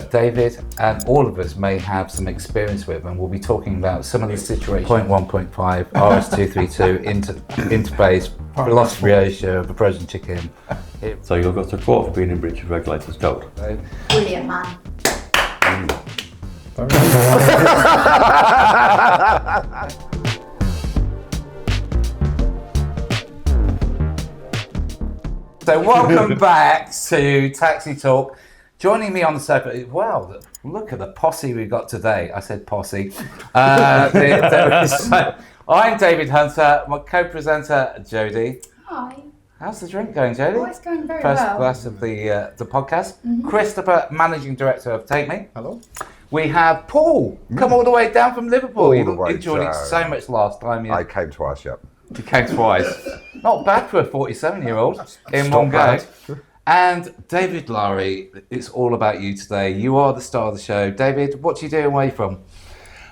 that David and all of us may have some experience with, and we'll be talking about some of the situations. Point 1.5, RS232, interface, philosophy ratio of a frozen chicken. So you'll go to court for being in breach of regulators code. Brilliant, man. So welcome back to Taxi Talk. Joining me on the sofa, wow, look at the posse we've got today. I said posse. I'm David Hunter, my co-presenter, Jody. Hi. How's the drink going, Jody? Oh, it's going very First well. glass of the podcast. Mm-hmm. Christopher, Managing Director of Take Me. Hello. We have Paul, come all the way down from Liverpool. All You the way enjoyed it down. so much last time. I came twice, yep. You came twice. Not bad for a 47-year-old in Not one go. bad. And David Lawrie, it's all about you today. You are the star of the show. David, what do you do and where are you from?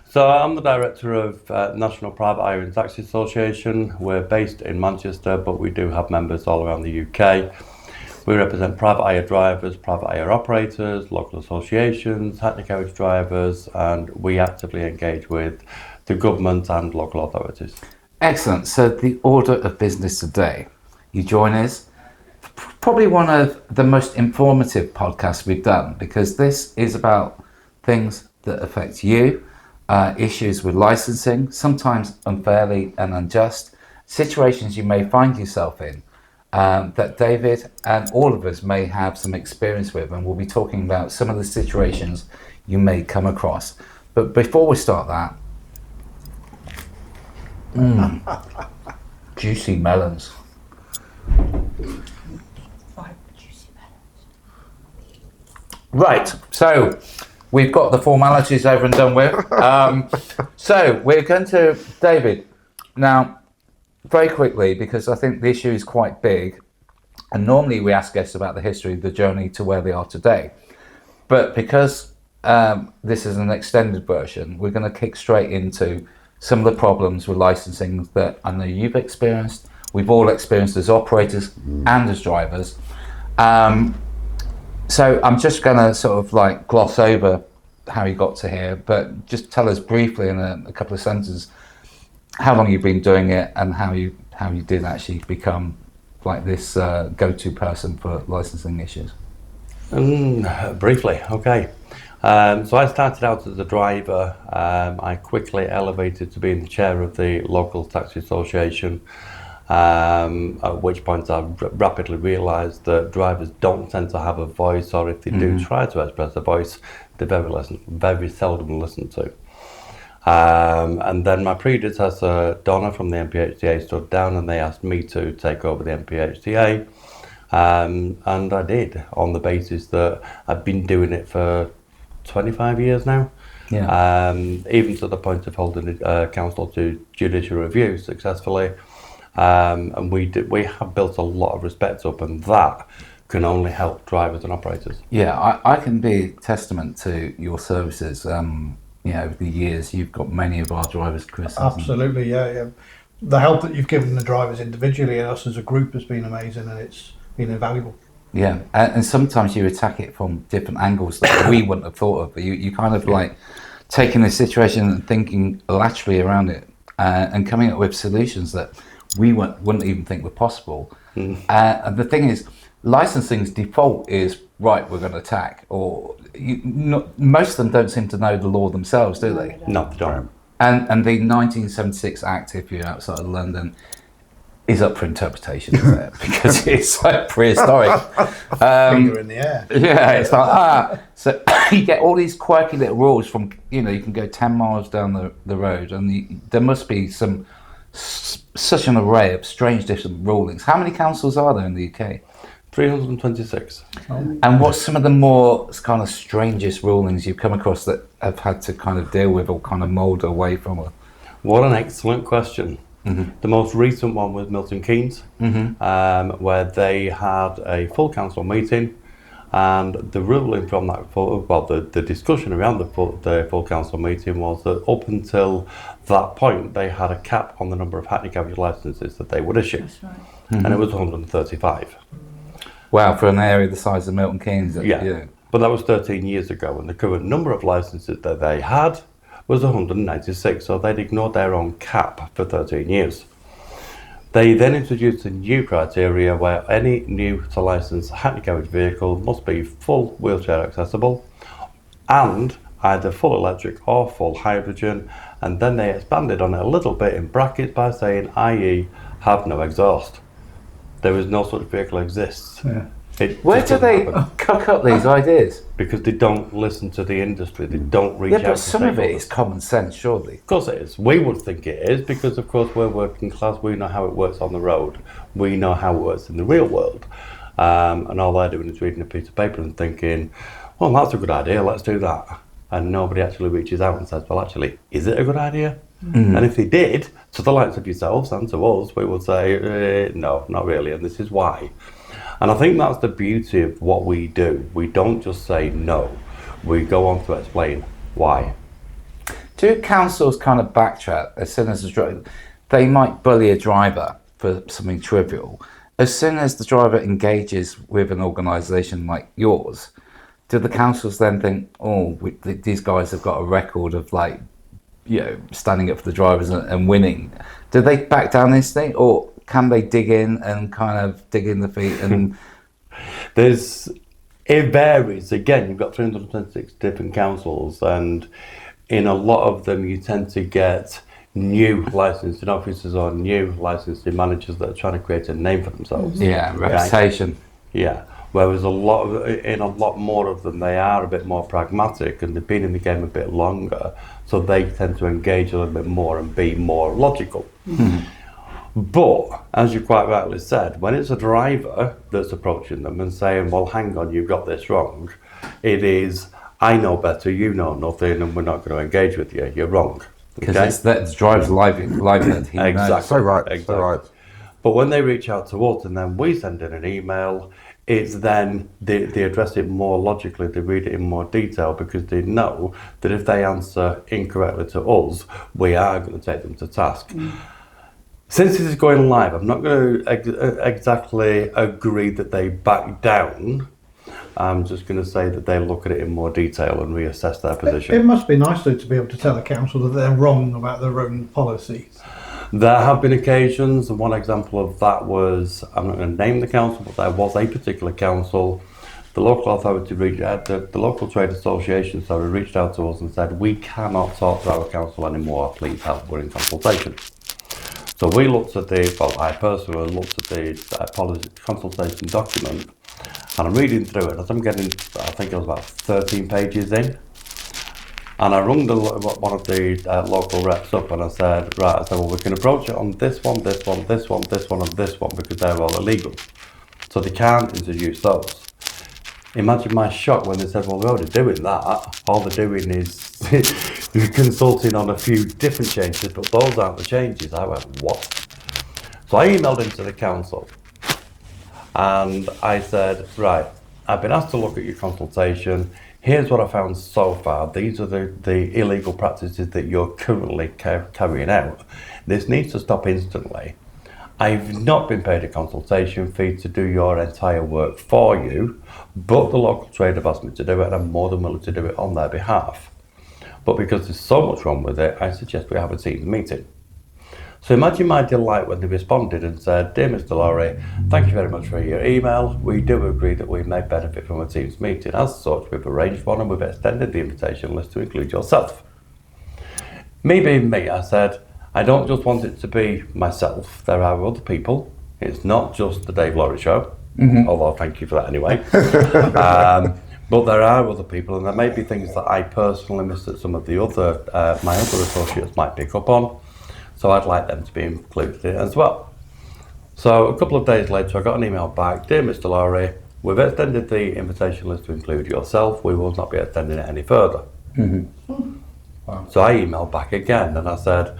So I'm the director of National Private Hire and Taxi Association. We're based in Manchester, but we do have members all around the UK. We represent private hire drivers, private hire operators, local associations, hackney carriage drivers, and we actively engage with the government and local authorities. Excellent. So the order of business today, you join us. Probably one of the most informative podcasts we've done, because this is about things that affect you, issues with licensing, sometimes unfairly and unjust, situations you may find yourself in that David and all of us may have some experience with, and we'll be talking about some of the situations you may come across. But before we start that, juicy melons. Right, so we've got the formalities over and done with. So we're going to, David, now very quickly, because I think the issue is quite big, and normally we ask guests about the history, the journey to where they are today. But because this is an extended version, we're going to kick straight into some of the problems with licensing that I know you've experienced, we've all experienced as operators and as drivers. So I'm just going to sort of like gloss over how you got to here, but just tell us briefly in a couple of sentences how long you've been doing it and how you did actually become like this go-to person for licensing issues. Briefly, okay. So I started out as a driver. I quickly elevated to being the chair of the local taxi association, at which point I rapidly realised that drivers don't tend to have a voice, or if they do try to express a voice, they're very seldom listened to. And then my predecessor, Donna from the NPHTA, stood down and they asked me to take over the NPHTA. And I did, on the basis that I've been doing it for 25 years now. Yeah. Even to the point of holding counsel to judicial review successfully. And we have built a lot of respect up, and that can only help drivers and operators. Yeah, I can be testament to your services. Over the years, you've got many of our drivers, Chris. Absolutely, yeah. The help that you've given the drivers individually and us as a group has been amazing, and it's been invaluable. Yeah, and sometimes you attack it from different angles that we wouldn't have thought of. But you kind of like taking a situation and thinking laterally around it and coming up with solutions that we wouldn't even think were possible. And the thing is, licensing's default is, right, we're going to attack. Or most of them don't seem to know the law themselves, do they? No, they don't. And the 1976 Act, if you're outside of London, is up for interpretation, isn't it? Because it's like prehistoric. Finger in the air. Yeah, it's like, so you get all these quirky little rules from, you can go 10 miles down the road, and there must be such an array of strange different rulings. How many councils are there in the UK? 326. And what's some of the more kind of strangest rulings you've come across that have had to kind of deal with or kind of mould away from it? What an excellent question. The most recent one was Milton Keynes, where they had a full council meeting, and the ruling from that, the discussion around the full council meeting was that up until that point, they had a cap on the number of hackney carriage licences that they would issue. That's right. And it was 135. Wow, for an area the size of Milton Keynes. Yeah. But that was 13 years ago, and the current number of licenses that they had was 196, so they'd ignored their own cap for 13 years. They then introduced a new criteria where any new to license hackney carriage vehicle must be full wheelchair accessible and either full electric or full hydrogen, and then they expanded on it a little bit in brackets by saying, i.e. have no exhaust. There is no such vehicle exists. Yeah. Where do they cook up these ideas? Because they don't listen to the industry, they don't reach out Yeah, but to some of it stakeholders. is common sense, surely. Of course it is. We would think it is because, of course, we're working class. We know how it works on the road. We know how it works in the real world. And all they're doing is reading a piece of paper and thinking, well, that's a good idea, let's do that. And nobody actually reaches out and says, well, actually, is it a good idea? And if they did, to the likes of yourselves and to us, we would say, no, not really, and this is why. And I think that's the beauty of what we do. We don't just say no. We go on to explain why. Do councils kind of backtrack as soon as the driver, they might bully a driver for something trivial. As soon as the driver engages with an organisation like yours, do the councils then think, oh, these guys have got a record of like, you know, standing up for the drivers and winning? Do they back down instantly, or can they dig in and kind of dig in the feet and... It varies. Again, you've got 326 different councils, and in a lot of them you tend to get new licensing officers or new licensing managers that are trying to create a name for themselves. Yeah, reputation. Yeah. Whereas in a lot more of them, they are a bit more pragmatic and they've been in the game a bit longer, so they tend to engage a little bit more and be more logical. But, as you quite rightly said, when it's a driver that's approaching them and saying, well, hang on, you've got this wrong, it is, I know better, you know nothing, and we're not going to engage with you, you're wrong. Because it's the driver's livelihood. Exactly. So right, Exactly. so right. But when they reach out to us and then we send in an email, it's then they address it more logically, they read it in more detail, because they know that if they answer incorrectly to us, we are going to take them to task. Since this is going live, I'm not going to exactly agree that they back down. I'm just going to say that they look at it in more detail and reassess their position. It must be nice though to be able to tell the council that they're wrong about their own policies. There have been occasions, and one example of that was, I'm not going to name the council, but there was a particular council, the local authority, the local trade association, reached out to us and said, we cannot talk to our council anymore, please help, we're in consultation. So we looked at I personally looked at the policy consultation document, and I'm reading through it as I'm getting, I think it was about 13 pages in. And I rung one of the local reps up and I said, well, we can approach it on this one, this one, this one, this one, and this one, because they're all illegal. So they can't introduce those. Imagine my shock when they said, well, we're already doing that. All they're doing is consulting on a few different changes, but those aren't the changes. I went, what? So I emailed into the council and I said, right, I've been asked to look at your consultation. Here's what I found so far. These are the illegal practices that you're currently carrying out. This needs to stop instantly. I've not been paid a consultation fee to do your entire work for you, but the local trade have asked me to do it and I'm more than willing to do it on their behalf. But because there's so much wrong with it, I suggest we have a Teams meeting. So imagine my delight when they responded and said, dear Mr. Lawrie, thank you very much for your email. We do agree that we may benefit from a Teams meeting. As such, we've arranged one and we've extended the invitation list to include yourself. Me being me, I said, I don't just want it to be myself. There are other people. It's not just the Dave Lawrie show, although thank you for that anyway. But there are other people, and there may be things that I personally miss that some of the other, my other associates might pick up on. So I'd like them to be included in it as well. So a couple of days later, I got an email back, dear Mr. Lawrie, we've extended the invitation list to include yourself. We will not be extending it any further. Wow. So I emailed back again and I said,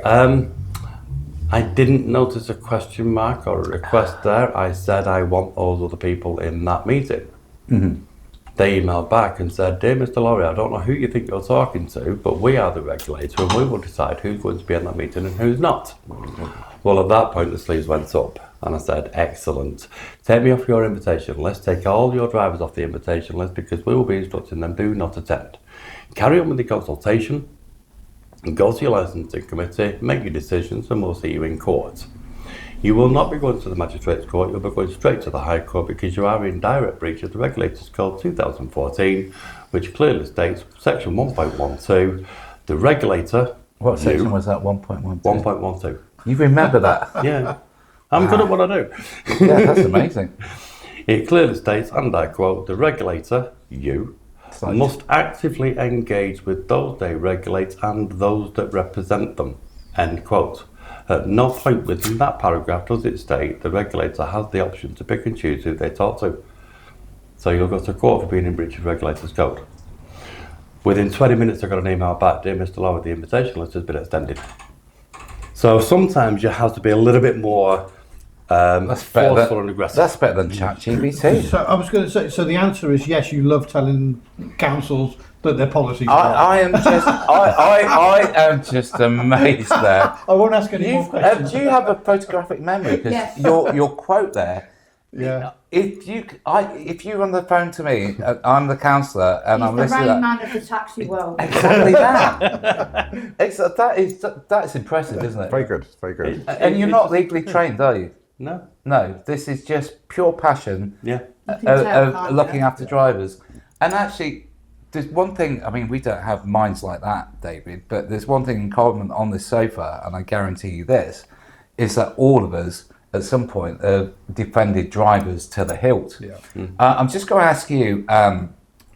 I didn't notice a question mark or a request there. I said I want those other people in that meeting. They emailed back and said, dear Mr. Lawrie, I don't know who you think you're talking to, but we are the regulator and we will decide who's going to be in that meeting and who's not. Well, at that point, the sleeves went up And I said, excellent. Take me off your invitation list. Take all your drivers off the invitation list because we will be instructing them do not attend. Carry on with the consultation. Go to your licensing committee, make your decisions, and we'll see you in court. You will not be going to the Magistrates Court, you'll be going straight to the High Court because you are in direct breach of the Regulators Code 2014, which clearly states, section 1.12, the regulator... What section was that, 1.12? 1.12. You remember that? Yeah. I'm good at what I do. Yeah, that's amazing. It clearly states, and I quote, the regulator, you, must actively engage with those they regulate and those that represent them, end quote. At no point within that paragraph does it state the regulator has the option to pick and choose who they talk to. So you'll go to court for being in breach of Regulators Code. Within 20 minutes I got an email back, dear Mr. Lawrie, the invitation list has been extended. So sometimes you have to be a little bit more forceful and aggressive. That's better than ChatGPT. So I was going to say, so the answer is yes, you love telling councils that their policies are wrong. I am just amazed there. I won't ask any more questions. Do you have a photographic memory? Because Yes. your quote there. Yeah. If you're on the phone to me, I'm the counsellor, and He's I'm the listening Rain to that. Man of the taxi world. Exactly that. That's impressive, isn't it? Very good, very good. And you're not legally trained, are you? No. No. This is just pure passion. Yeah. You can tell, Of can't looking you? after drivers. And actually, there's one thing, I mean, we don't have minds like that, David, but there's one thing in common on this sofa, and I guarantee you this, is that all of us at some point have defended drivers to the hilt. Yeah. I'm just going to ask you,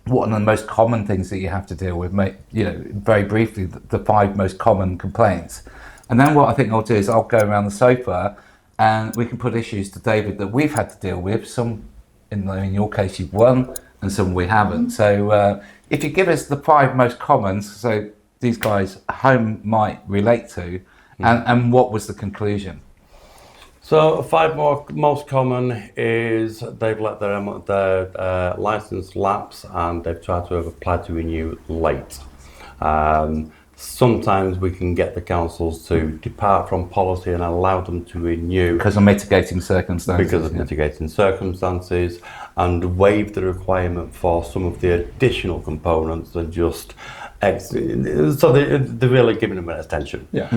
what are the most common things that you have to deal with? Very briefly, the 5 most common complaints. And then what I think I'll do is I'll go around the sofa and we can put issues to David that we've had to deal with. Some, in your case, you've won, and some we haven't. So if you give us the 5 most common, so these guys at home might relate to, and what was the conclusion? So 5 most common is they've let their license lapse and they've tried to have applied to renew late. Sometimes we can get the councils to depart from policy and allow them to renew Because of mitigating circumstances. because of mitigating circumstances, and waive the requirement for some of the additional components and just so they're really giving them an extension. Yeah.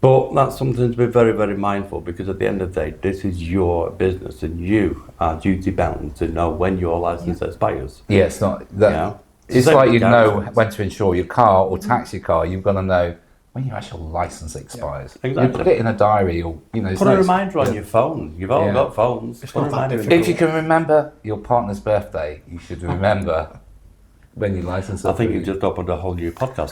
But that's something to be very, very mindful, because at the end of the day, this is your business and you are duty bound to know when your license expires. Yeah, it's not that. You know? It's Same like with you know garages. when to insure your car or taxi car. You've got to know when your actual license expires. exactly. You put it in a diary, or it's Put a no- reminder on your phone. You've all Yeah. got phones. It's Put a not that reminder in difficult. If you can remember your partner's birthday, you should remember when your license. I think is you've just opened a whole new podcast.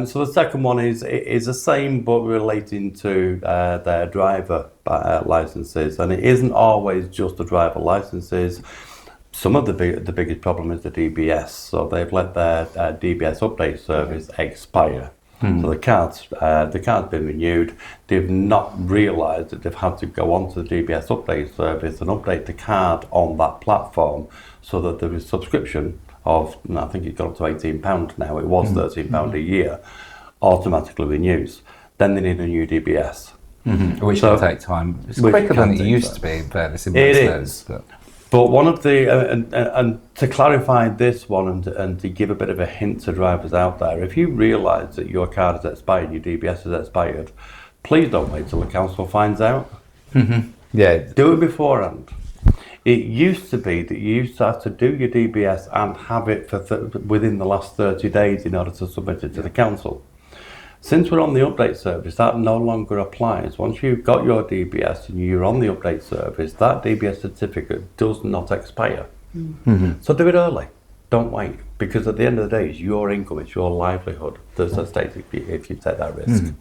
So the second one is the same, but relating to their driver licenses, and it isn't always just the driver licenses. Some of the biggest problem is the DBS. So they've let their DBS update service expire. So the card's been renewed. They've not realised that they've had to go onto the DBS update service and update the card on that platform, so that there is subscription of, I think it's gone up to £18 now, it was £13 a year, automatically renews. Then they need a new DBS. which So- can take time. It's which quicker can than it take used time. to be, in fairness. In It most is. sense, but- But one of the, and to clarify this one and to give a bit of a hint to drivers out there, if you realise that your card has expired, your DBS has expired, please don't wait till the council finds out. Yeah, Do it beforehand. It used to be that you used to have to do your DBS and have it for within the last 30 days in order to submit it to the council. Since we're on the update service, that no longer applies. Once you've got your DBS and you're on the update service, that DBS certificate does not expire. So do it early. Don't wait, because at the end of the day, it's your income, it's your livelihood that's at stake if you take that risk.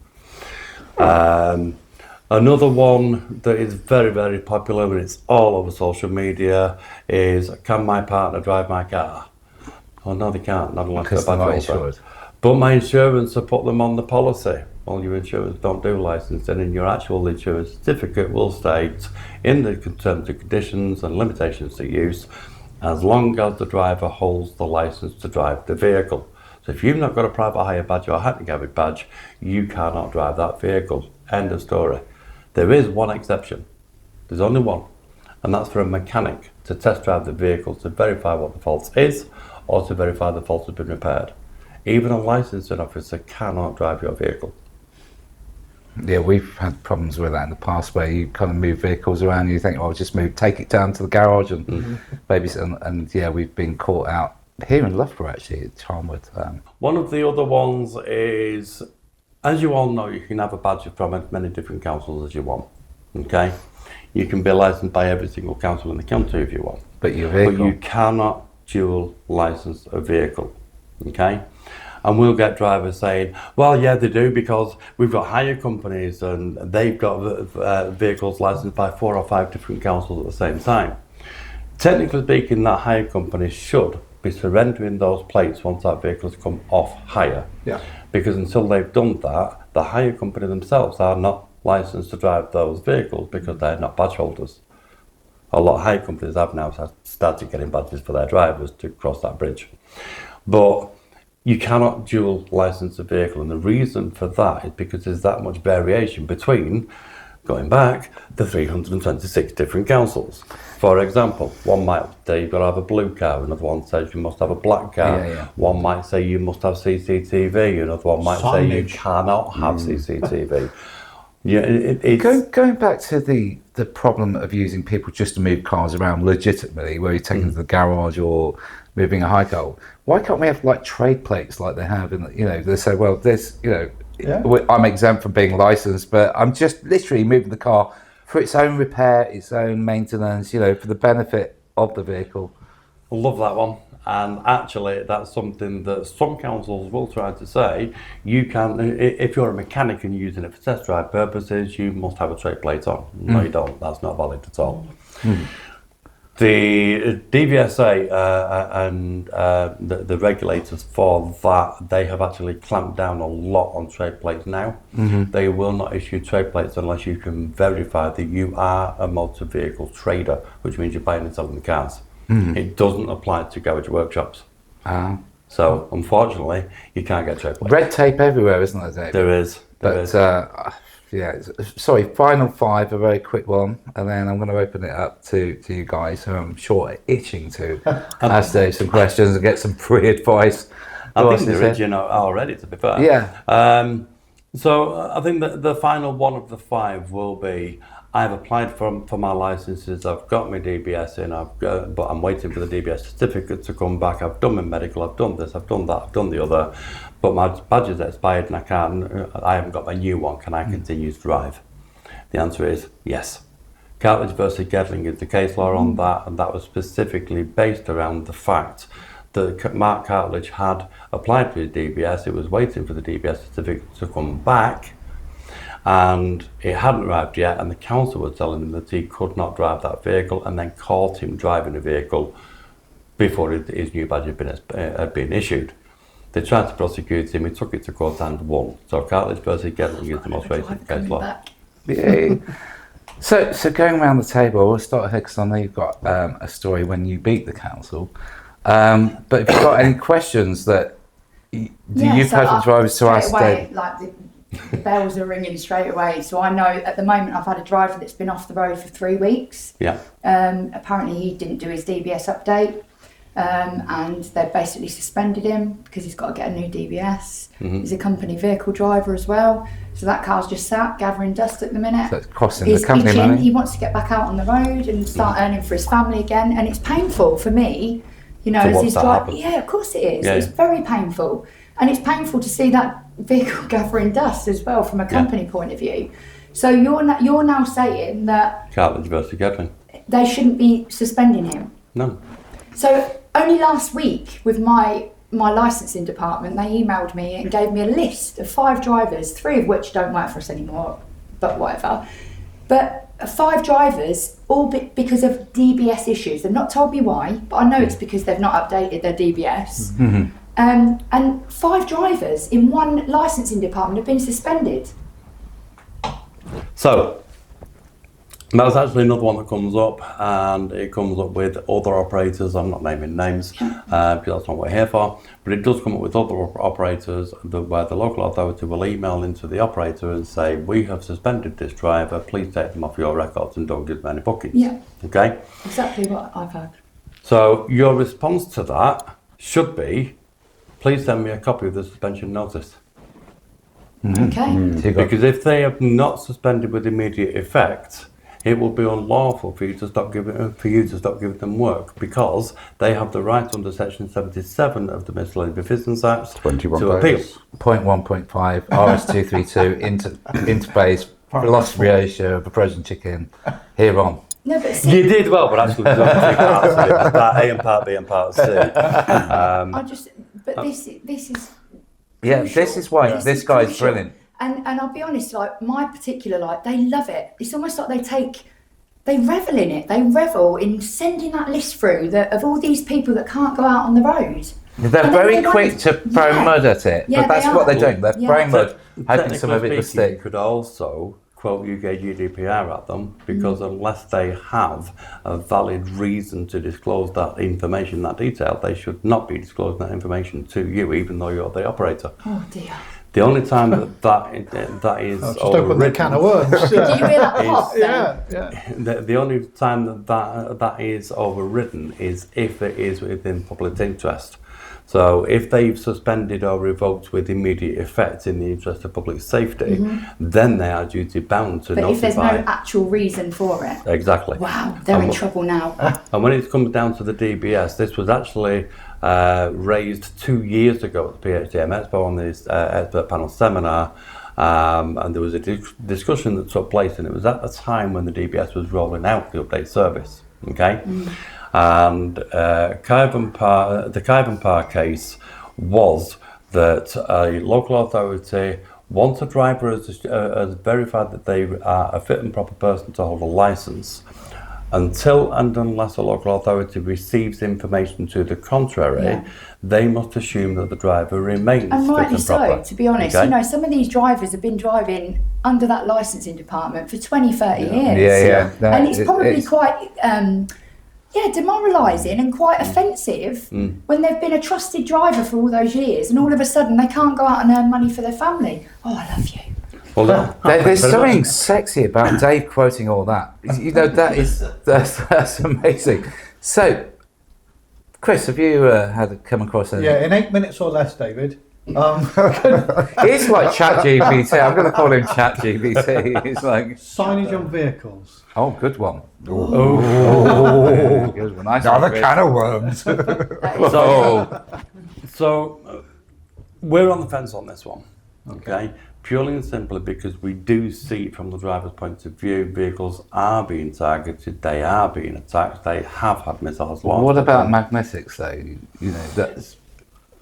Another one that is very, very popular, and it's all over social media, is, can my partner drive my car? Oh no, they can't, not unless because they're they're not bad driver. insured. But my insurance will put them on the policy. Well, your insurance don't do licensing, and your actual insurance certificate will state in the terms and conditions and limitations to use, as long as the driver holds the license to drive the vehicle. So if you've not got a private hire badge or a handicap badge, you cannot drive that vehicle. End of story. There is one exception. There's only one. And that's for a mechanic to test drive the vehicle to verify what the fault is or to verify the fault has been repaired. Even a licensing officer cannot drive your vehicle. Yeah, we've had problems with that in the past where you kind of move vehicles around and you think, oh, just take it down to the garage and babysit. And yeah, we've been caught out here in Loughborough actually, at Charnwood. One of the other ones is, as you all know, you can have a badge from as many different councils as you want. Okay? You can be licensed by every single council in the country if you want. But your vehicle. But you cannot dual license a vehicle. Okay? And we'll get drivers saying, well, yeah, they do because we've got hire companies and they've got vehicles licensed by 4 or 5 different councils at the same time. Technically speaking, that hire company should be surrendering those plates once that vehicle has come off hire. Yeah. Because until they've done that, the hire company themselves are not licensed to drive those vehicles because they're not badge holders. A lot of hire companies have now started getting badges for their drivers to cross that bridge. But you cannot dual license a vehicle, and the reason for that is because there's that much variation between, going back, the 326 different councils. For example, one might say you've got to have a blue car, another one says you must have a black car, one might say you must have CCTV, another one might say you cannot have CCTV. Yeah, it's going back to the problem of using people just to move cars around legitimately, where you're taking to the garage or moving a high car. Why can't we have like trade plates like they have in, they say, well, this, I'm exempt from being licensed, but I'm just literally moving the car for its own repair, its own maintenance, for the benefit of the vehicle. I love that one. And actually, that's something that some councils will try to say. You can, if you're a mechanic and you're using it for test drive purposes, you must have a trade plate on. No, you don't. That's not valid at all. The DVSA and the regulators for that, they have actually clamped down a lot on trade plates now. They will not issue trade plates unless you can verify that you are a motor vehicle trader, which means you're buying and selling the cars. It doesn't apply to garage workshops. So, unfortunately, you can't get trade plates. Red tape everywhere, isn't there, David? There is. Sorry, final 5, a very quick one, and then I'm going to open it up to you guys, who I'm sure are itching to ask Dave some questions and get some free advice. I think they're itching already, to be fair. Yeah. So I think that the final one of the 5 will be, I've applied for my licenses, I've got my DBS in, but I'm waiting for the DBS certificate to come back, I've done my medical, I've done this, I've done that, I've done the other, but my badge is expired and I haven't got my new one, can I continue to drive? The answer is yes. Cartledge versus Gedling is the case law on that, and that was specifically based around the fact that Mark Cartledge had applied for his DBS, it was waiting for the DBS certificate to come back, and it hadn't arrived yet, and the council were telling him that he could not drive that vehicle, and then caught him driving a vehicle before his new badge had been issued. They tried to prosecute him, he took it to court and won. So Cartledge versus Gedling is the most recent case law. Yeah. So going around the table, we'll start here because I know you've got a story when you beat the council. But if you've got any questions that you've had from drivers to ask, Dave. The bells are ringing straight away. So I know at the moment I've had a driver that's been off the road for 3 weeks. Yeah. Apparently he didn't do his DBS update, and they've basically suspended him because he's got to get a new DBS. He's a company vehicle driver as well. So that car's just sat gathering dust at the minute. So it's costing the company money. He wants to get back out on the road and start earning for his family again, and it's painful for me. As his driver. Yeah, of course it is. Yeah. It's very painful. And it's painful to see that vehicle gathering dust as well from a company point of view. So you're now saying that Cartledge versus Gedling. they shouldn't be suspending him. No. So only last week with my licensing department, they emailed me and gave me a list of 5 drivers, 3 of which don't work for us anymore, but whatever. But 5 drivers, all because of DBS issues. They've not told me why, but I know it's because they've not updated their DBS. And 5 drivers in one licensing department have been suspended. So, That's actually another one that comes up, and it comes up with other operators. I'm not naming names because that's not what we're here for, but it does come up with other operators where the local authority will email into the operator and say, we have suspended this driver, please take them off your records and don't give them any bookings. Yeah. Okay? Exactly what I've heard. So your response to that should be, please send me a copy of the suspension notice. Okay. Because if they have not suspended with immediate effect, it will be unlawful for you to stop giving them work, because they have the right under Section 77 of the Miscellaneous Business Act 21 to appeal. days. 0.1.5 RS232 interface velocity ratio of a frozen chicken hereon. No, but see, You did well, but actually there's only three parts of it. There's part A and part B and part C. but this is. Yeah, crucial. this is why This this is guy's crucial. brilliant. And I'll be honest, like my particular they love it. It's almost like they revel in it. They revel in sending that list through of all these people that can't go out on the road. They're And then very they quick want- to throw Yeah. mud at it, Yeah, but that's they what are. they're doing. They're Yeah. throwing mud, hoping some of it will You stick. could also quote UK GDPR at them, because unless they have a valid reason to disclose that information, that detail, they should not be disclosing that information to you, even though you're the operator. Oh dear. The only time that is I've just opened the can of worms. Do you hear that pop? Yeah, yeah. the only time that is overridden is if it is within public interest. So if they've suspended or revoked with immediate effect in the interest of public safety, then they are duty bound to But notify. if there's no actual reason for it, Exactly. wow, they're in trouble now. And when it comes down to the DBS, this was actually raised 2 years ago at the PHTA Expo on this expert panel seminar, and there was a discussion that took place, and it was at the time when the DBS was rolling out the update service. Okay, and the Kyvan Park case was that a local authority, once a driver has verified that they are a fit and proper person to hold a licence, until and unless a local authority receives information to the contrary, they must assume that the driver remains And fit rightly and proper. so, to be honest. Okay? You know, some of these drivers have been driving under that licensing department for 20, 30 years. Yeah. No, And it's probably it's- quite, demoralising and quite offensive when they've been a trusted driver for all those years, and all of a sudden they can't go out and earn money for their family. Oh, I love you. Well, There's something sexy about Dave quoting all that. You know, that's amazing. So, Chris, have you come across anything? Yeah, in 8 minutes or less, David. It's like ChatGPT. I'm going to call him ChatGPT. It's like, Signage on vehicles. oh, good one. Oh, Good one. Nice another one, can of worms. That is- Oh, So we're on the fence on this one, okay? Purely and simply because we do see from the driver's point of view, vehicles are being targeted, they are being attacked, they have had missiles launched. what about magnetics, though? You know, that's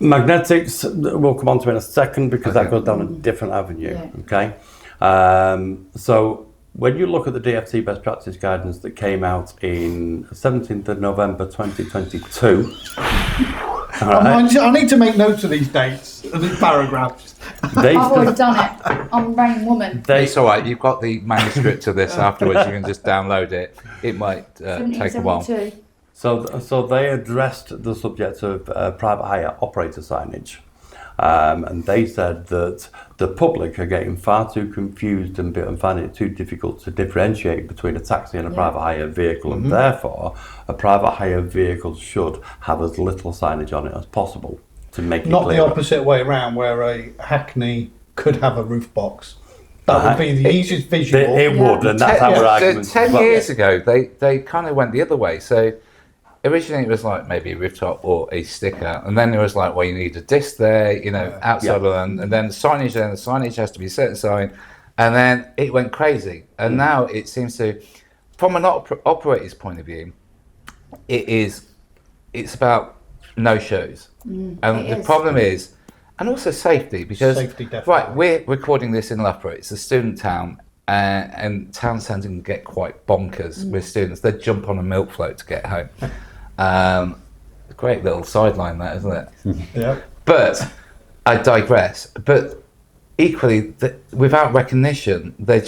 Magnetics, we'll come on to in a second, because that Okay. goes down a different avenue, Yeah. okay? So when you look at the DFT best practice guidance that came out in 17th of November 2022, I need to make notes of these dates and these paragraphs. they, I've already done it. I'm a rain woman. it's all right. You've got the manuscript of this afterwards. You can just download it. It might take a while. 1772. So they addressed the subject of private hire operator signage, and they said that the public are getting far too confused and finding it too difficult to differentiate between a taxi and a private hire vehicle, and therefore a private hire vehicle should have as little signage on it as possible to make it Not the clearer. opposite way around, where a Hackney could have a roof box. That would be the easiest visual. It would, and that's our argument. 10 years ago, they kind of went the other way. So originally it was like maybe a rooftop or a sticker, and then it was like, well, you need a disc there, you know, outside of them, and then the signage there, and the signage has to be a certain sign, and then it went crazy. And now it seems to, from an operator's point of view, it's about no shows. And it the is. problem is, and also safety, because Safety, definitely. right, we're recording this in Loughborough. It's a student town, and town centre can get quite bonkers with students. They jump on a milk float to get home. Great little sideline, that, isn't it? Yeah. But I digress. But equally, without recognition, they're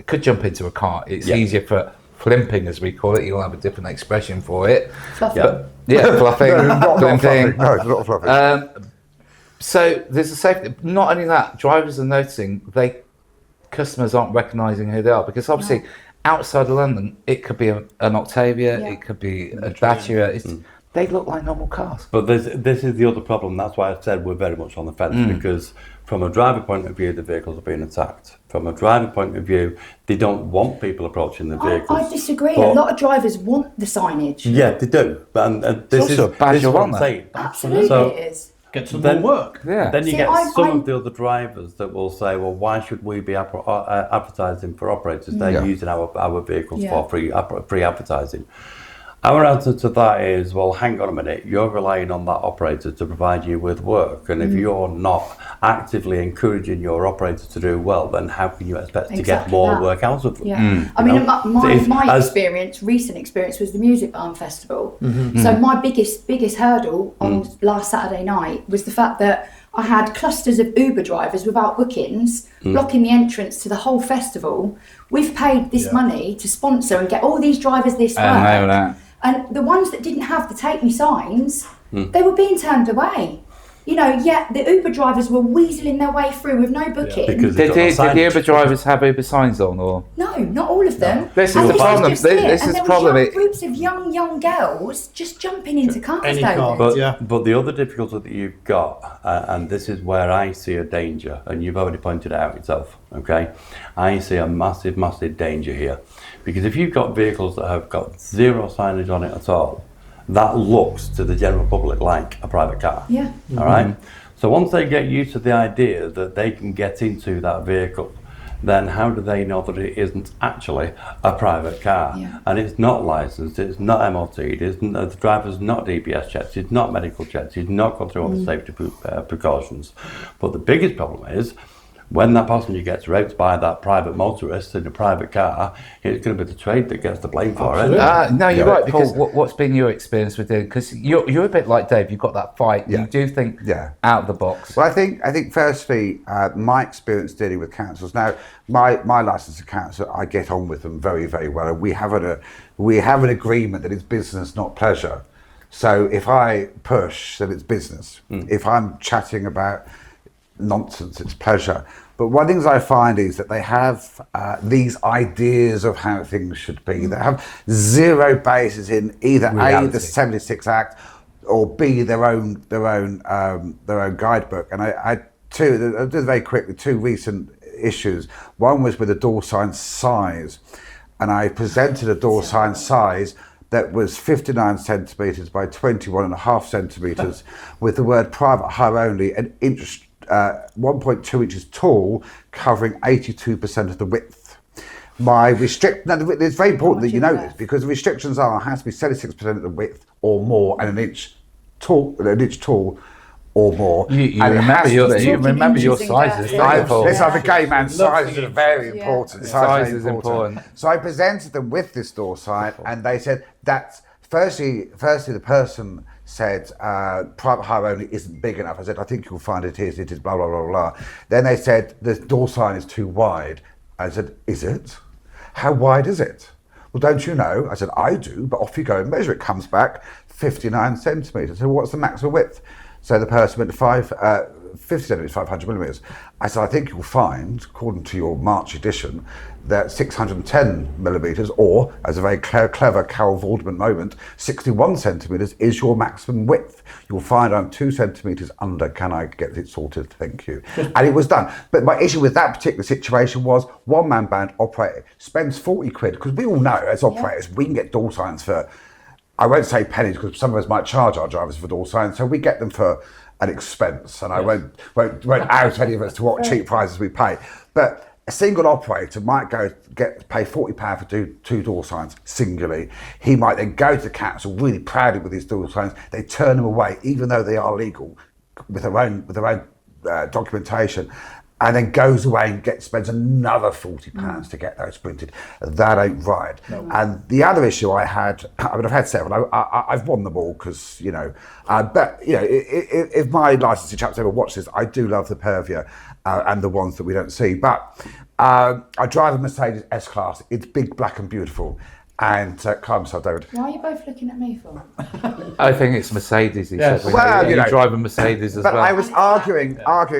could jump into a car. It's easier for flimping, as we call it. You'll have a different expression for it. Fluffy. Fluffing, not flimping. fluffy. No, it's not fluffy. So there's a safety. Not only that, drivers are noticing customers aren't recognising who they are, because obviously outside of London, it could be an Octavia, it could be a Dacia. They look like normal cars. But this is the other problem. That's why I said we're very much on the fence, because from a driver point of view, the vehicles are being attacked. From a driver point of view, they don't want people approaching the vehicles. I disagree. A lot of drivers want the signage. Yeah, they do. And this is also a badge of what I'm honour. saying. Absolutely, So- it is. Get some more work. Yeah. Then you See, get I- some of the other drivers that will say, well, why should we be advertising for operators? They're using our vehicles for free advertising. Our answer to that is, well, hang on a minute, you're relying on that operator to provide you with work, and if you're not actively encouraging your operator to do well, then how can you expect to get Exactly more that. work out of them? Yeah, I mean, my As- recent experience was the Music Barn Festival. So my biggest hurdle on last Saturday night was the fact that I had clusters of Uber drivers without bookings blocking the entrance to the whole festival. We've paid this money to sponsor and get all these drivers this work. And the ones that didn't have the take me signs, they were being turned away. You know, yet the Uber drivers were weaseling their way through with no booking. Because Did they've got the signage. Uber drivers have Uber signs on, or? No, not all of them. This is And the problem. just it. This And is there the problem. was groups of young girls just jumping into cars. Any David. car. But the other difficulty that you've got, and this is where I see a danger, and you've already pointed it out yourself, okay? I see a massive, massive danger here. Because if you've got vehicles that have got zero signage on it at all, that looks to the general public like a private car. Yeah. All right? So once they get used to the idea that they can get into that vehicle, then how do they know that it isn't actually a private car? Yeah. And it's not licensed, it's not MOT, the driver's not DBS checked, it's not medical checked, he's not gone through all the safety precautions. But the biggest problem is, when that passenger gets raped by that private motorist in a private car, it's going to be the trade that gets the blame for it. No, you're right. because- Paul, what's been your experience with it? Because you're a bit like Dave. You've got that fight. Yeah. You do think Yeah. out of the box. Well, I think firstly, my experience dealing with councils. Now, my licensed council, I get on with them very, very well. We have an agreement that it's business, not pleasure. So if I push, then it's business. If I'm chatting about nonsense, it's pleasure. But one of the things I find is that they have these ideas of how things should be. They have zero basis in either Reality. A, the 76 Act, or B, their own guidebook. And I'll do very quickly, two recent issues. One was with the door sign size, and I presented a door sign size that was 59 centimetres by 21.5 centimetres with the word private hire only, an inch, 1.2 inches tall, covering 82% of the width. My restriction, it's very important that you know this, because the restrictions are, it has to be 76% of the width or more, and an inch tall or more. You And it has remember your to be- inches in sizes, girth. don't you, Yeah. Paul? Listen, I'm a gay man, sizes are very Yeah. important. Yeah. Size Size is is important. important. So I presented them with this door sign, and they said that's firstly the person said private hire only isn't big enough. I said, I think you'll find it is blah blah blah blah. Then they said the door sign is too wide. I said, is it? How wide is it? Well, don't you know? I said, I do, but off you go and measure. It comes back 59 centimetres. So what's the maximum width? So the person went to 50 centimetres, 500 millimetres. I said, I think you'll find, according to your March edition, that 610 millimetres, or, as a very clever Carol Vorderman moment, 61 centimetres is your maximum width. You'll find I'm 2 centimetres under. Can I get it sorted? Thank you. And it was done. But my issue with that particular situation was one-man band operator spends 40 quid, because we all know, as operators, we can get door signs for, I won't say pennies, because some of us might charge our drivers for door signs, so we get them for an expense, and I won't out any of us to what cheap prices we pay. But a single operator might pay £40 for two door signs singularly. He might then go to the council really proudly with his door signs. They turn them away, even though they are legal, with their own documentation. and then goes away and spends another £40 to get those printed. That ain't right. No. And the other issue I had, I mean, I've had several. I've won them all because, you know, but, you know, if my licensing chaps ever watch this, I do love the Pervia and the ones that we don't see. But I drive a Mercedes S-Class. It's big, black and beautiful. And calm yourself, David. Why are you both looking at me for? I think it's Mercedes. He said. Well, you know, drive a Mercedes as but well. I was arguing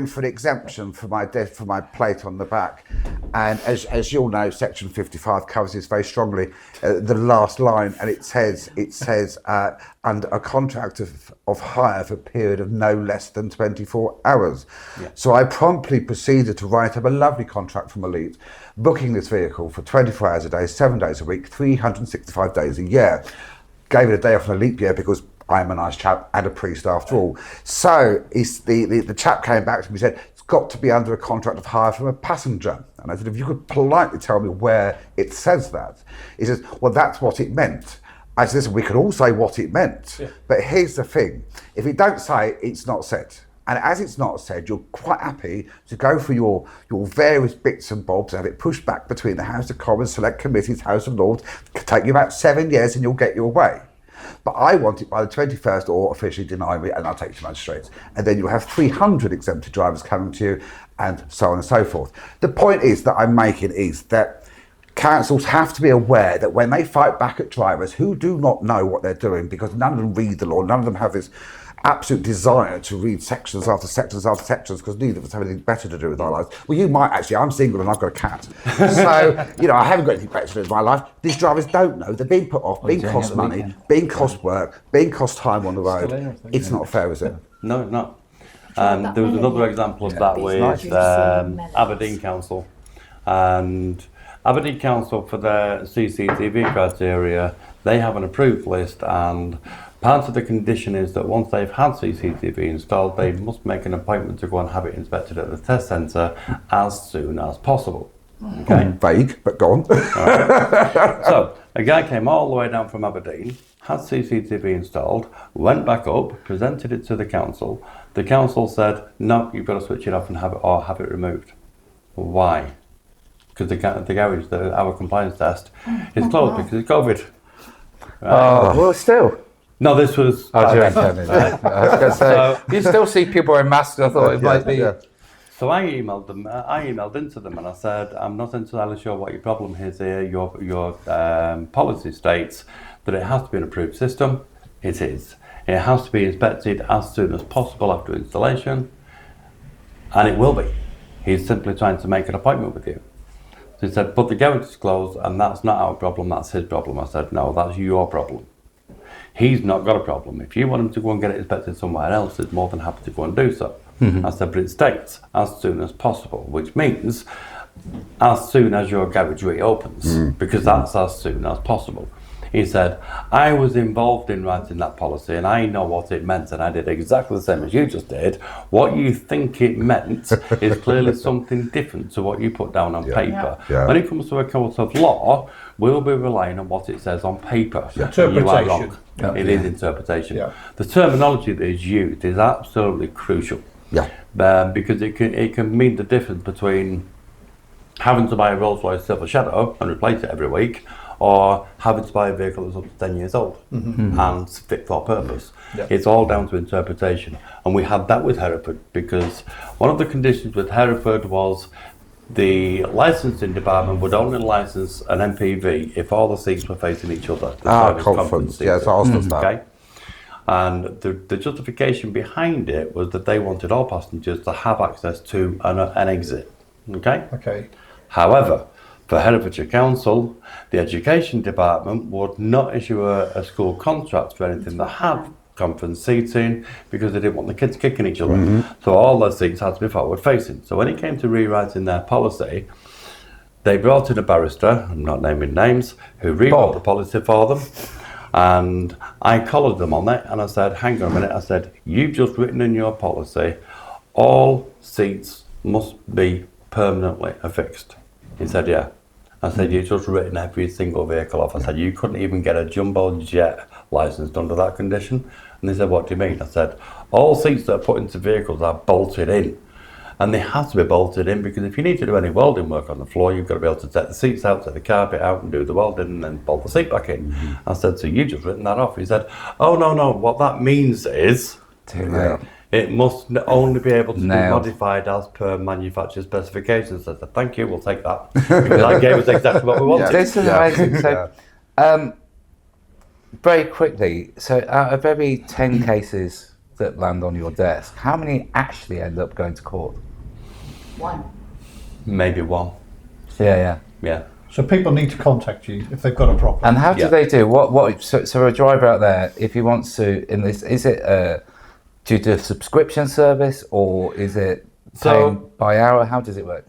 for an exemption for my plate on the back, and as you all know, Section 55 covers this very strongly. The last line, and it says under a contract of hire for a period of no less than 24 hours. Yeah. So I promptly proceeded to write up a lovely contract from Elite, booking this vehicle for 24 hours a day, 7 days a week, 365 days a year. Gave it a day off in a leap year because I'm a nice chap and a priest after all. So the chap came back to me and said, it's got to be under a contract of hire from a passenger. And I said, if you could politely tell me where it says that. He says, well, that's what it meant. I said, listen, we could all say what it meant. Yeah. But here's the thing. If it don't say it, it's not said. And as it's not said, you're quite happy to go for your various bits and bobs and have it pushed back between the House of Commons, Select Committees, House of Lords. It could take you about 7 years and you'll get your way. But I want it by the 21st or officially deny me and I'll take you to magistrates. And then you'll have 300 exempted drivers coming to you and so on and so forth. The point is that I'm making is that councils have to be aware that when they fight back at drivers who do not know what they're doing, because none of them read the law, none of them have this absolute desire to read sections after sections after sections, because neither of us have anything better to do with our lives. Well, you might actually. I'm single and I've got a cat. So, you know, I haven't got anything better to do with my life. These drivers don't know. They're being put off, being cost money, being cost work, being cost time on the road. It's not fair, is it? No, it's not. There was another example of that with Aberdeen Council. And Aberdeen Council, for their CCTV criteria, they have an approved list, and part of the condition is that once they've had CCTV installed, they must make an appointment to go and have it inspected at the test centre as soon as possible. Okay. Vague, but go on. Right. So a guy came all the way down from Aberdeen, had CCTV installed, went back up, presented it to the council. The council said, no, you've got to switch it off and have it removed. Why? Because the garage, our compliance test, is closed because of COVID. Right? Well, still. No, this was. I was going to say, you still see people wearing masks. I thought it might be. Yeah. So I emailed them. I emailed into them and I said, I'm not entirely sure what your problem is here. Your policy states that it has to be an approved system. It is. It has to be inspected as soon as possible after installation, and it will be. He's simply trying to make an appointment with you. So he said, but the garage is closed and that's not our problem, that's his problem. I said, no, that's your problem. He's not got a problem. If you want him to go and get it inspected somewhere else, he's more than happy to go and do so. Mm-hmm. I said, but it states as soon as possible, which means as soon as your garage reopens, because that's as soon as possible. He said, I was involved in writing that policy and I know what it meant and I did exactly the same as you just did. What you think it meant is clearly something different to what you put down on paper. Yeah. When it comes to a court of law, we'll be relying on what it says on paper. Yeah. Interpretation. You are wrong. Yeah. It is interpretation. Yeah. The terminology that is used is absolutely crucial. Yeah. Because it can mean the difference between having to buy a Rolls-Royce Silver Shadow and replace it every week, or having to buy a vehicle that's up to 10 years old and fit for purpose. Yep. It's all down to interpretation. And we had that with Hereford because one of the conditions with Hereford was the licensing department would only license an MPV if all the seats were facing each other. Conference. Yes, I asked us that. Okay? And the justification behind it was that they wanted all passengers to have access to an exit. Okay? However, for Herefordshire Council, the Education Department would not issue a school contract for anything that had conference seating because they didn't want the kids kicking each other. So all their seats had to be forward facing. So when it came to rewriting their policy, they brought in a barrister, I'm not naming names, who rewrote the policy for them. And I collared them on it and I said, hang on a minute, I said, you've just written in your policy, all seats must be permanently affixed. He said, yeah. I said, you've just written every single vehicle off. I said, you couldn't even get a jumbo jet licensed under that condition. And they said, what do you mean? I said, all seats that are put into vehicles are bolted in. and they have to be bolted in, because if you need to do any welding work on the floor, you've got to be able to take the seats out, take the carpet out and do the welding and then bolt the seat back in. I said, so you just written that off? He said, oh no, what that means is it must only be able to be modified as per manufacturer specifications. I said, thank you, we'll take that. Because that gave us exactly what we wanted. This is amazing. So, very quickly, so out of every 10 cases that land on your desk, how many actually end up going to court? 1. Maybe 1. Yeah. So people need to contact you if they've got a problem. And how do they do? So a driver out there, if he wants to, in this, is it do you do a subscription service, or is it paying by hour? How does it work?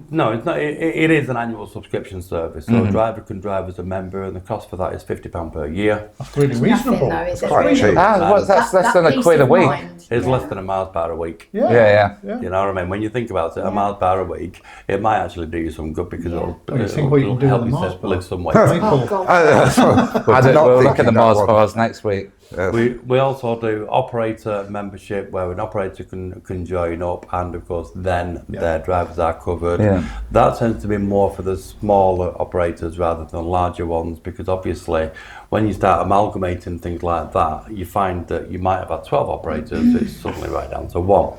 No, it's not. It is an annual subscription service. So a driver can drive as a member, and the cost for that is £50 per year. That's really reasonable. Nothing, though, is it? Quite cheap. That's less than a quid a week. It's less than a miles per a week. Yeah. You know what I mean? When you think about it, a miles per a week, it might actually do you some good, because it'll think what you can do help with the you Mars to bar? live some weight. Oh, God. We'll look at the Mars bars next week. We also do operator membership, where an operator can join up, and of course then their drivers are covered. That tends to be more for the smaller operators rather than larger ones, because obviously when you start amalgamating things like that, you find that you might have had 12 operators, it's suddenly right down to 1.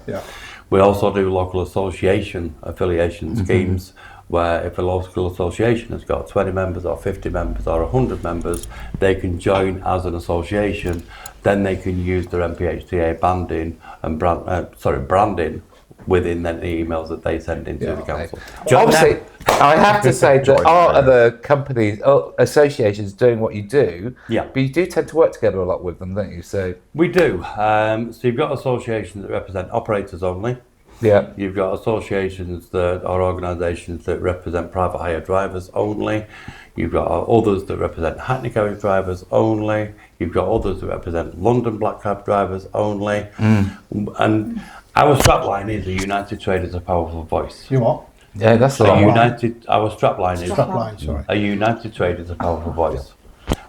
We also do local association affiliation schemes, where if a local association has got 20 members or 50 members or 100 members, they can join as an association. Then they can use their NPHTA banding and branding within the emails that they send into the council. Obviously, I have to say there are other companies, associations doing what you do, but you do tend to work together a lot with them, don't you? So we do. So you've got associations that represent operators only. You've got associations that are organisations that represent private hire drivers only. You've got others that represent hackney carriage drivers only. You've got others that represent London black cab drivers only. And our strapline is a United Traders a powerful voice. You what? Yeah, that's our strapline is Strapline, a United Traders a powerful voice.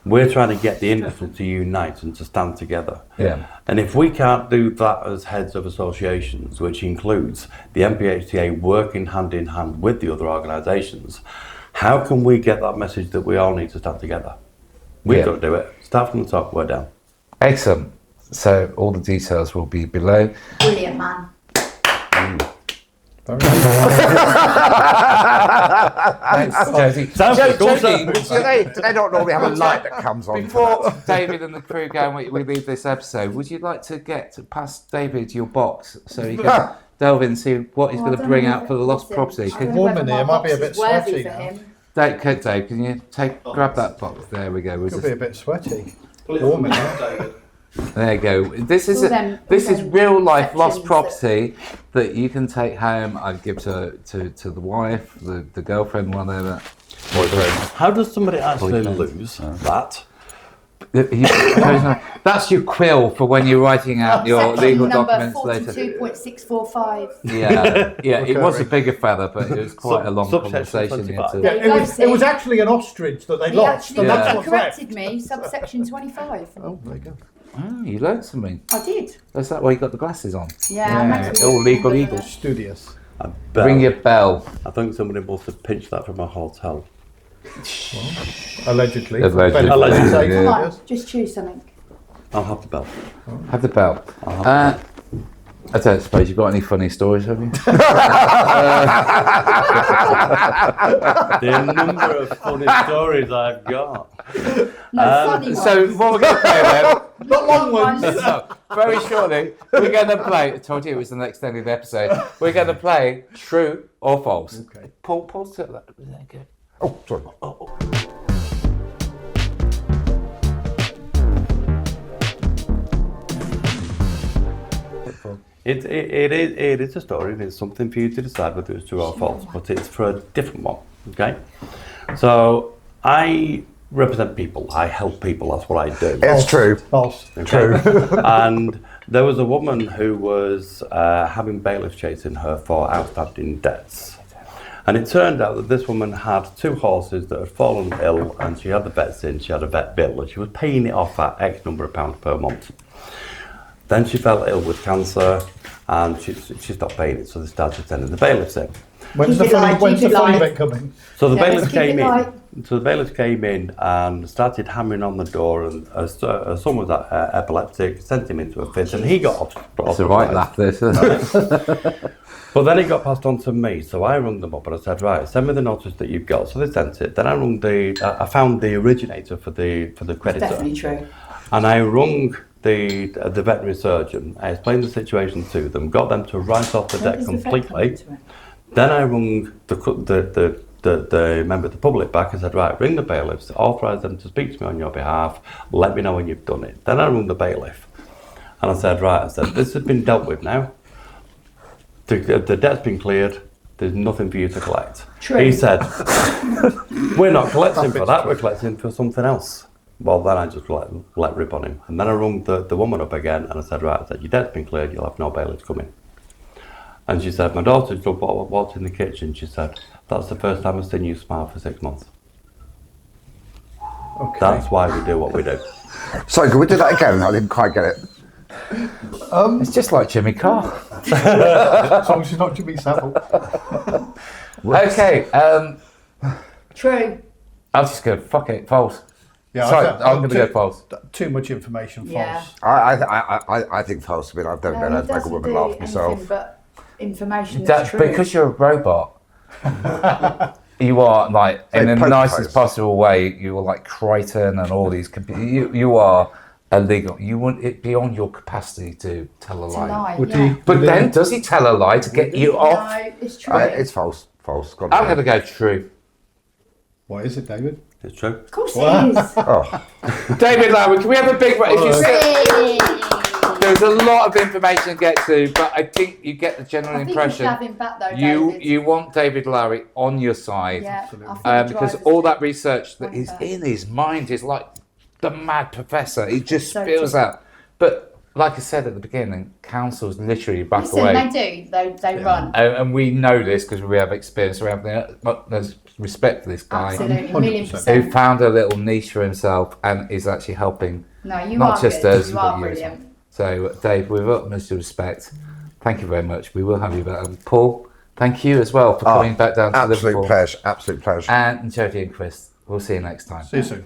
We're trying to get the industry to unite and to stand together. And if we can't do that as heads of associations, which includes the NPHTA working hand in hand with the other organisations, how can we get that message that we all need to stand together? We've got to do it. Start from the top, we're down. Excellent. So all the details will be below. Brilliant, man. Thanks, Jody. Jody, do they not normally have a light that comes on? Before David and the crew go and we leave this episode, would you like to get past David your box so you can delve in and see what he's going to bring out for the lost property? Warm in here, might be a bit sweaty now. Dave, can you grab that box? There we go. Could be a bit sweaty. Warm in here. There you go. This is real life lost property that you can take home. I'd give to the wife, the girlfriend, whatever. How does somebody actually lose that? That's your quill for when you're writing out your legal documents later. 42.645. Yeah. It was a bigger feather, but it was quite a long conversation. It was actually an ostrich that they lost. He actually corrected me, subsection 25. Oh, there you go. Oh, you learned something. I did. Is that why you got the glasses on? Yeah. All legal. Studious. Ring your bell. I think somebody must have pinched that from a hotel. Allegedly. Come on, just choose something. I'll have the bell. Have the bell. I don't suppose you've got any funny stories, have you? The number of funny stories I've got. Funny ones. So what we're going to play then? Not long ones. No, very shortly, we're going to play. I told you it was the next extended episode. We're going to play True or False. Okay. Pause to that. Okay. Oh, sorry. It is a story, and it's something for you to decide whether it's true or false, but it's for a different one, okay? So, I represent people, I help people, that's what I do. It's true. False. Okay? True. And there was a woman who was having bailiffs chasing her for outstanding debts. And it turned out that this woman had 2 horses that had fallen ill, and she had the vets in, she had a vet bill, and she was paying it off at X number of pounds per month. Then she fell ill with cancer, and she stopped paying it, so they started sending the bailiffs in. When's Keep the it light, funny keep it light. bit coming? So the Yeah, bailiffs let's keep came it in. light. So the bailiffs came in and started hammering on the door, and son was epileptic, sent him into a fit, and he got It's a right laugh, this, isn't it? But then it got passed on to me, so I rung them up and I said, right, send me the notice that you've got. So they sent it. Then I found the originator for the creditor, Definitely true. and I rung the veterinary surgeon. I explained the situation to them, got them to write off the Where debt does the vet come completely. into it? Then I rung the member of the public back and said, right, ring the bailiffs, authorise them to speak to me on your behalf, let me know when you've done it. Then I rung the bailiff and I said, right, this has been dealt with now. The debt's been cleared, there's nothing for you to collect. True. He said, we're not collecting for that, we're collecting for something else. Well, then I just let rip on him. And then I rung the woman up again and I said, right, your debt's been cleared, you'll have no bailiffs coming. And she said, my daughter just walked in the kitchen. She said, that's the first time I've seen you smile for 6 months. Okay. That's why we do what we do. Sorry, can we do that again? I didn't quite get it. It's just like Jimmy Carr. As long as it's not Jimmy Savile. Okay, True. I'll just go, fuck it, false. Yeah, Sorry, I'm going to go false. Too much information, false. Yeah. I think false. I mean, I've never No, been he able to make a doesn't woman do laugh anything myself. but information that's That's true. because you're a robot. You are like, in They the poke nicest face. possible way, you are like Crichton and all these, you are illegal. You want it beyond your capacity to tell a to lie. lie. Would yeah. he? But then, does he tell a lie to get you off? No, it's true. It's false. False. God I'm damn. going to go true. Why is it, David? It's true. Of course What? it is. Oh, David Lawrie, can we have a big round? If you still, there's a lot of information to get to, but I think you get the general I think you should impression. have him back though, David. You want David Lawrie on your side. Yeah, I think Because drivers all do. that research that is Wonder. in his mind is like the mad professor. He just So spills true. out. But like I said at the beginning, councils literally back Listen, away. they do. They run. And we know this because we have experience around there. There's respect for this guy Absolutely, million 100%. who percent. found a little niche for himself and is actually helping No, you not are just good. us, You but are you as well. brilliant. So, Dave, with utmost respect, thank you very much. We will have you back. And Paul, thank you as well for coming back down to absolute Liverpool. pleasure. Absolute pleasure. And Jody and Chris, we'll see you next time. See you soon.